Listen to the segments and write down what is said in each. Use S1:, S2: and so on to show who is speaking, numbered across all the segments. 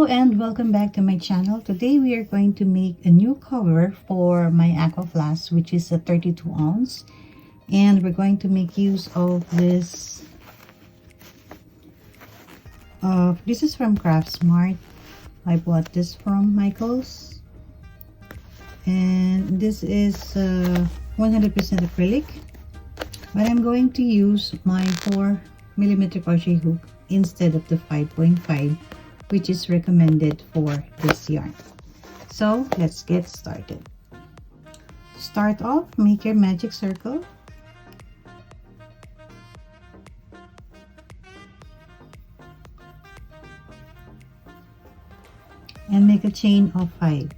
S1: Hello and welcome back to my channel. Today we are going to make a new cover for my Aquaflask, which is a 32 ounce, and we're going to make use of this. This is from Craft Smart. I bought this from Michael's, and this is 100% acrylic, but I'm going to use my 4mm crochet hook instead of the 5.5, which is recommended for this yarn. So let's get started. Start off, make your magic circle. And make a chain of 5.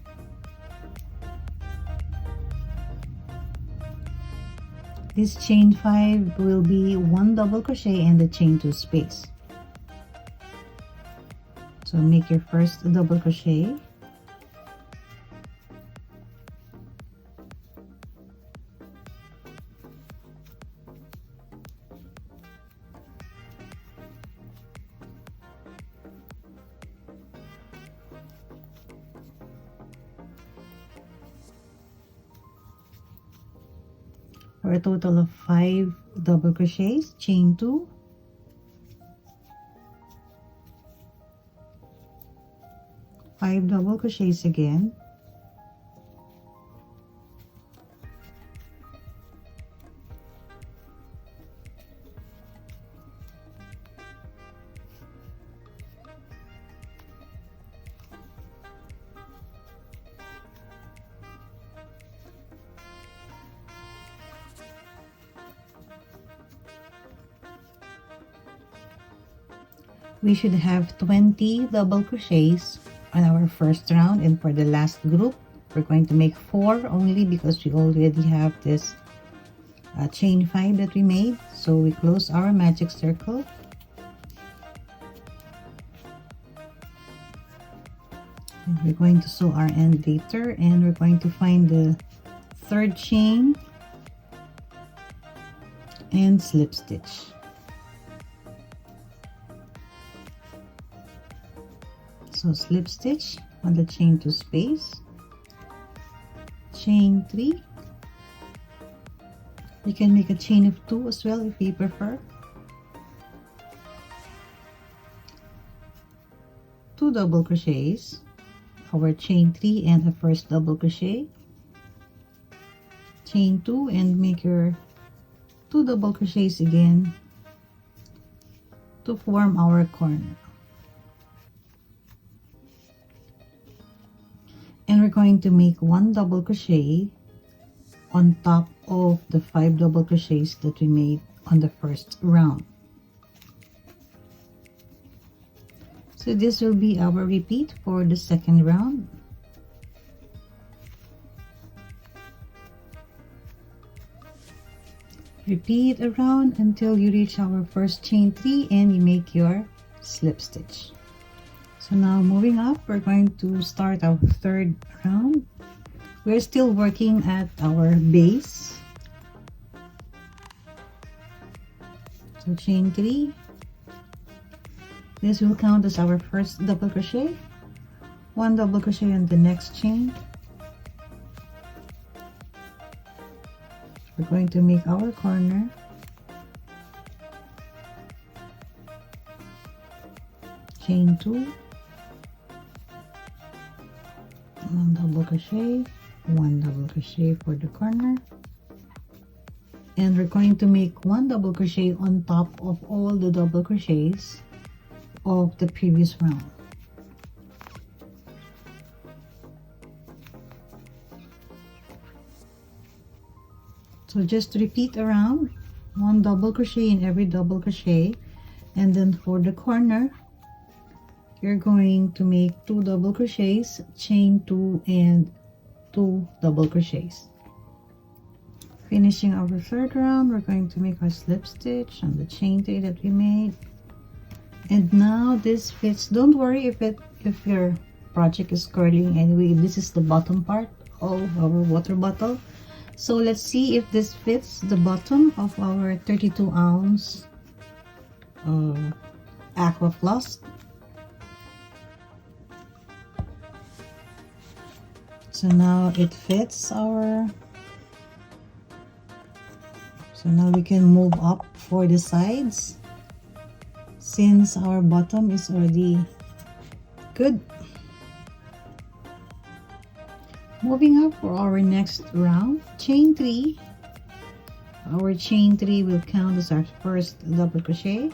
S1: This chain 5 will be 1 double crochet and the chain 2 space. So make your first double crochet, for a total of 5 double crochets, chain 2, five double crochets again, we should have 20 double crochets on our first round, and for the last group we're going to make 4 only because we already have this chain 5 that we made. So we close our magic circle, and we're going to sew our end later, and we're going to find the third chain and slip stitch. So slip stitch on the chain 2 space, chain 3. You can make a chain of 2 as well if you prefer. 2 double crochets, our chain 3 and a first double crochet, chain 2, and make your 2 double crochets again to form our corner. And we're going to make 1 double crochet on top of the 5 double crochets that we made on the first round. So this will be our repeat for the second round. Repeat around until you reach our first chain 3 and you make your slip stitch. So now moving up, we're going to start our third round. We're still working at our base. So chain 3. This will count as our first double crochet. 1 double crochet on the next chain. We're going to make our corner. Chain 2. 1 double crochet, 1 double crochet for the corner, and we're going to make 1 double crochet on top of all the double crochets of the previous round. So just repeat around, 1 double crochet in every double crochet, and then for the corner you're going to make 2 double crochets, chain 2, and 2 double crochets. Finishing our third round, we're going to make our slip stitch on the chain 3 that we made. And now this fits. Don't worry if your project is curling. Anyway, this is the bottom part of our water bottle. So let's see if this fits the bottom of our 32 ounce Aquaflask. So now it fits our, so now we can move up for the sides since our bottom is already good. Moving up for our next round, chain 3. Our chain 3 will count as our first double crochet.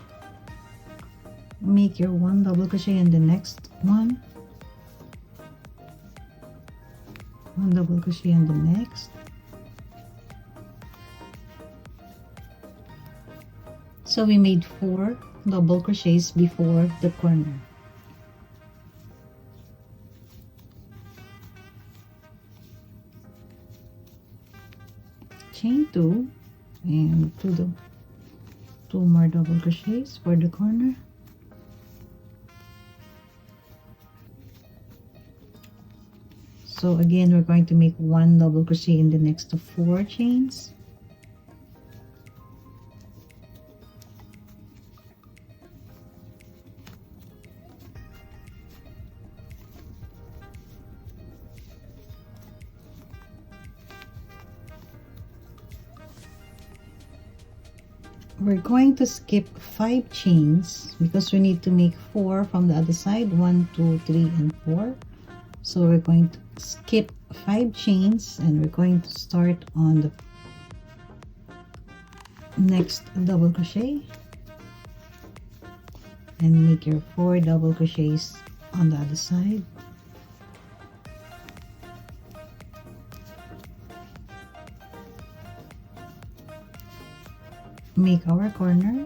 S1: Make your 1 double crochet in the next one, 1 double crochet in the next. So we made 4 double crochets before the corner. Chain 2 and 2 more double crochets for the corner. So again, we're going to make 1 double crochet in the next 4 chains. We're going to skip 5 chains because we need to make 4 from the other side, 1, 2, 3, and 4. So we're going to skip 5 chains and we're going to start on the next double crochet and make your 4 double crochets on the other side. Make our corner.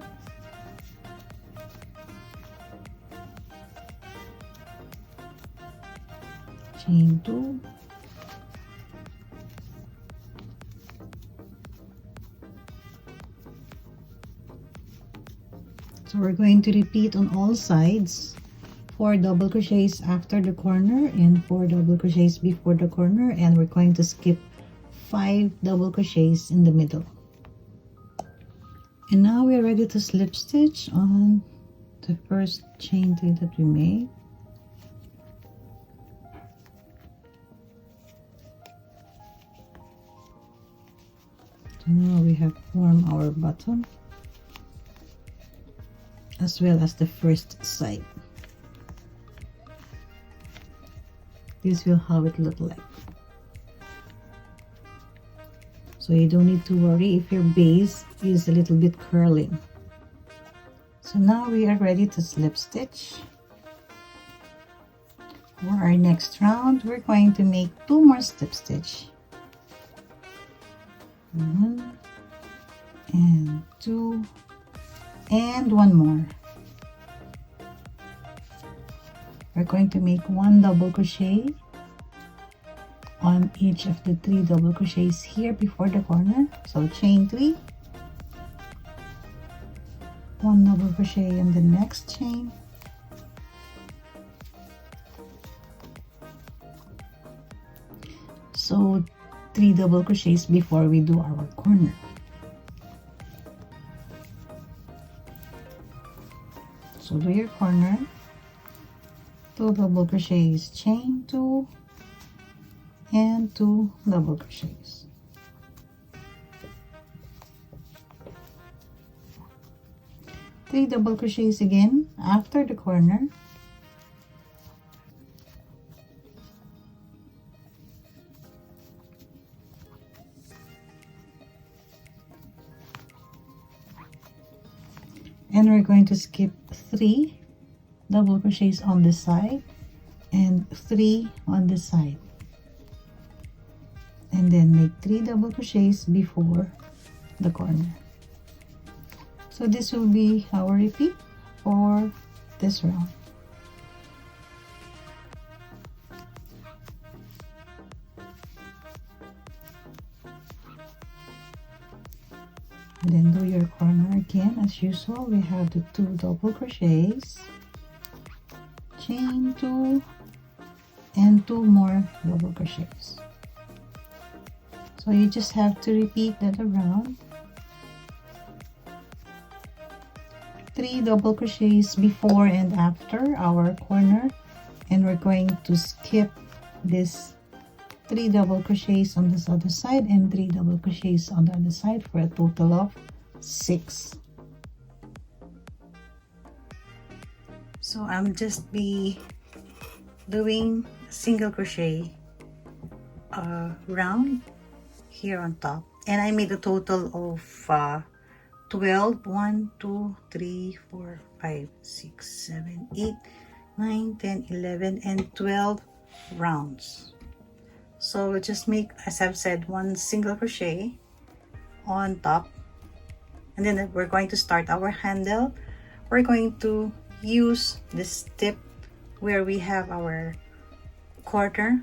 S1: Chain 2. So we're going to repeat on all sides 4 double crochets after the corner and 4 double crochets before the corner, and we're going to skip 5 double crochets in the middle. And now we're ready to slip stitch on the first chain 3 that we made. So now we have formed our bottom as well as the first side. This will how it look like. So you don't need to worry if your base is a little bit curling. So now we are ready to slip stitch. For our next round, we're going to make 2 more slip stitch. 1 and 2 and 1 more. We're going to make 1 double crochet on each of the 3 double crochets here before the corner. So chain 3, 1 double crochet in the next chain, so 3 double crochets before we do our corner. So do your corner, 2 double crochets, chain 2 and 2 double crochets. Three double crochets again after the corner. And we're going to skip 3 double crochets on this side and 3 on this side, and then make 3 double crochets before the corner. So this will be our repeat for this round. And then do your corner again as usual. We have the 2 double crochets, chain 2 and 2 more double crochets. So you just have to repeat that around. 3 double crochets before and after our corner, and we're going to skip this 3 double crochets on this other side and 3 double crochets on the other side for a total of 6. So I'm just be doing single crochet round here on top, and I made a total of 12 1 2 3 4 5 6 7 8 9 10 11 and 12 rounds. So we'll just make, as I've said, one single crochet on top, and then we're going to start our handle. We're going to use this tip where we have our quarter,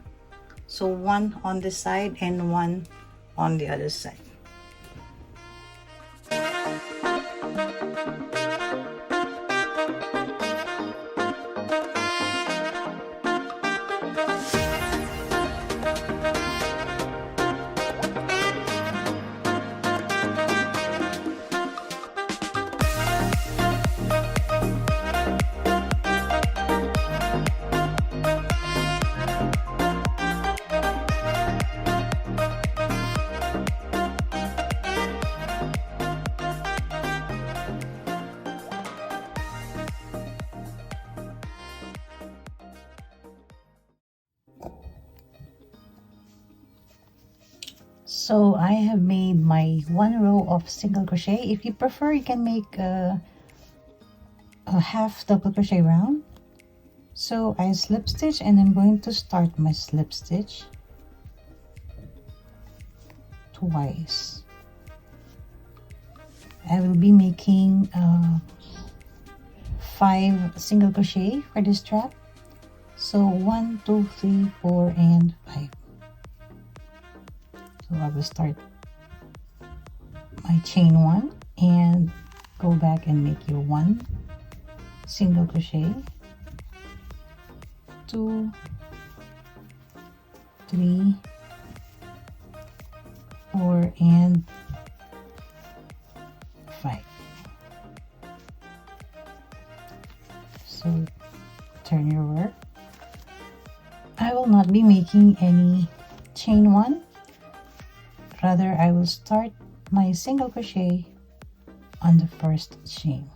S1: so one on this side and one on the other side. So I have made my one row of single crochet. If you prefer, you can make a half double crochet round. So I slip stitch, and I'm going to start my slip stitch twice. I will be making 5 single crochet for this strap. So 1 2 3 4 and 5. So I will start my chain 1 and go back and make your 1 single crochet, 2 3 4 and 5. So turn your work. I will not be making any chain 1. Rather, I will start my single crochet on the first chain.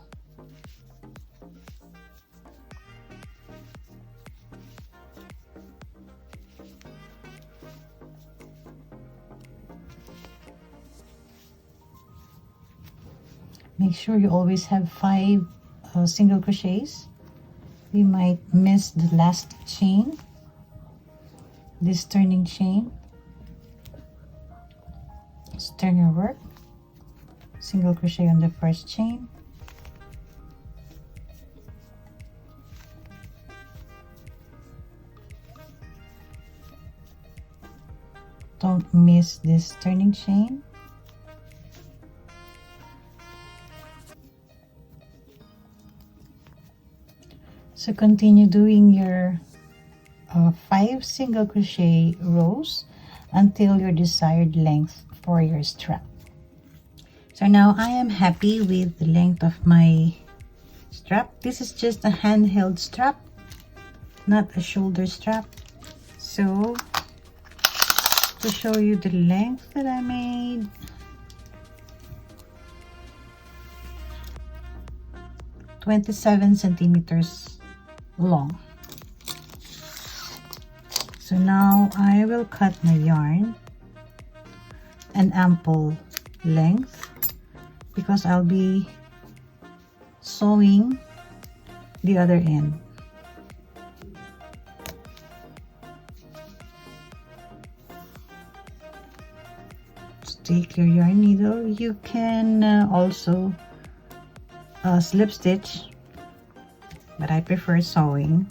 S1: Make sure you always have 5 single crochets. We might miss the last chain, this turning chain. Just turn your work, single crochet on the first chain, don't miss this turning chain. So continue doing your 5 single crochet rows until your desired length for your strap. So now I am happy with the length of my strap. This is just a handheld strap, not a shoulder strap. So to show you the length that I made, (27 centimeters long. So now I will cut my yarn an ample length because I'll be sewing the other end. So take your yarn needle. You can also slip stitch, but I prefer sewing.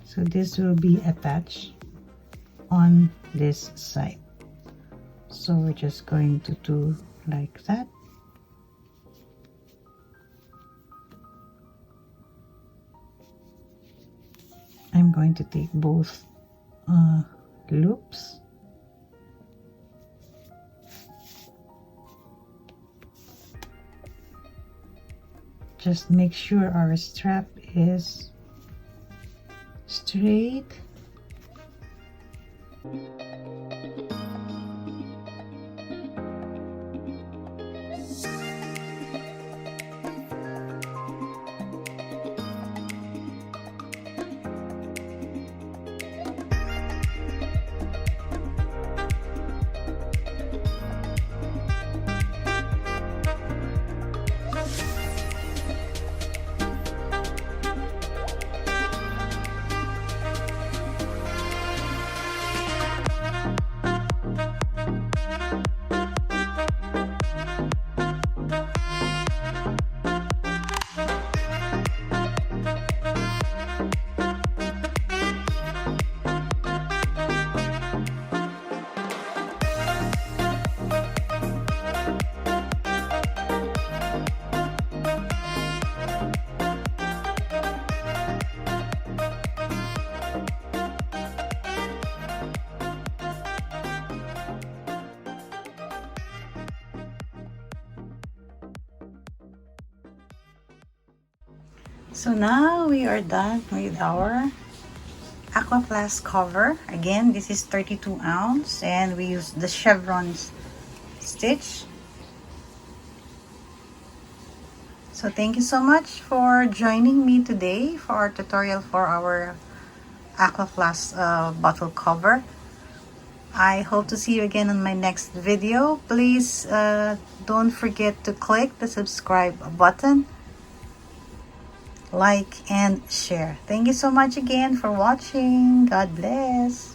S1: So this will be attached on this side. So we're just going to do like that. I'm going to take both loops. Just make sure our strap is straight. So now we are done with our Aquaflask cover. Again, this is 32 ounce and we use the Chevron stitch. So thank you so much for joining me today for our tutorial for our Aquaflask bottle cover. I hope to see you again on my next video. Please don't forget to click the subscribe button, like and share. Thank you so much again for watching. God bless.